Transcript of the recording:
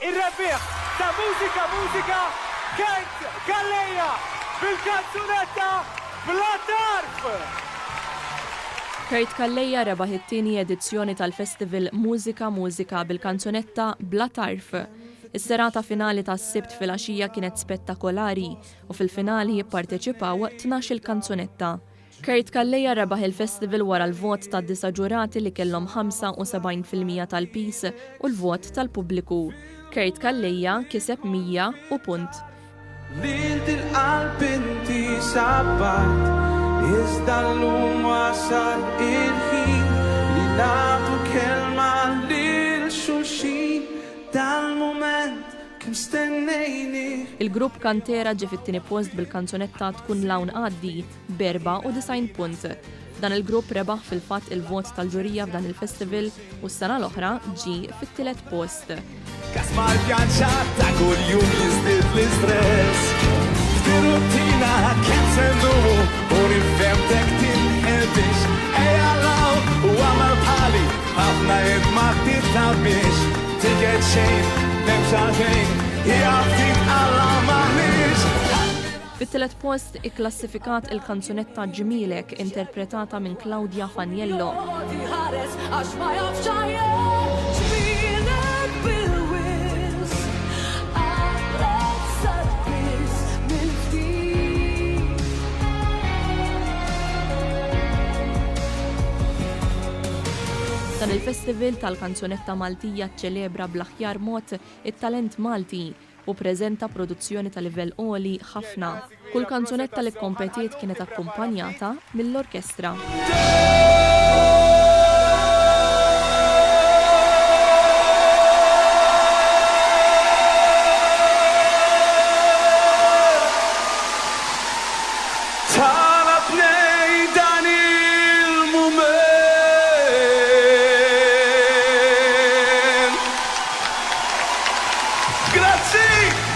Ir-rebbieħ ta' mużika Kate Galleja bil-kanzunetta Bla Tarf. Kate Galleja rebaħ it-tieni edizzjoni tal-Festival Mużika bil-kanzunetta Bla Tarf. Is-serata finali tas-Sibt filgħaxija kienet spettakolari u fil-finali jipparteċipaw 12 kanzunetta. Kate Galleja rebaħ il-festival wara l-vot ta' 9 ġurati li kellhom 75% tal-pis u l-vot tal-pubbliku. Kate Galleja kiseb 100 u punt. Lilt il-qalb inti sabbat, iżda llum wasal il-ħin li nagħtu kelma lil xulxin dal-mument kemm stennejni. Il-grupp Kantera ġie fit-tieni post bil-kanzunetta Tkun Lawn Għaddi b'94 punt. Dan il-grupp rebaħ fil-fatt il-vot tal-ġurija f'dan il-festival u s-sena l-oħra ġi fit-tielet post. Kasma l-pjanċat ta' kull jum jizdid l-istress. F'tir-rutina kemm se ndumu u nifhemtek tinħelbix. Ejja law u għamal bħali ħafna ma tittabiex. Tiget xejn, nemx għalfejn, jgħaftik għalla maħniex. Fit-tielet post ikklassifikat il-kanzunetta Ġmielek interpretata minn Claudia Faniello. Dan il-Festival tal-kanzunetta Maltija ċelebra bl-aħjar mod it-talent Malti u preżenta produzzjoni ta' livell għoli ħafna. Kull kanzunetta li kompetiet kienet akkumpanjata mill-orkestra. Grazie!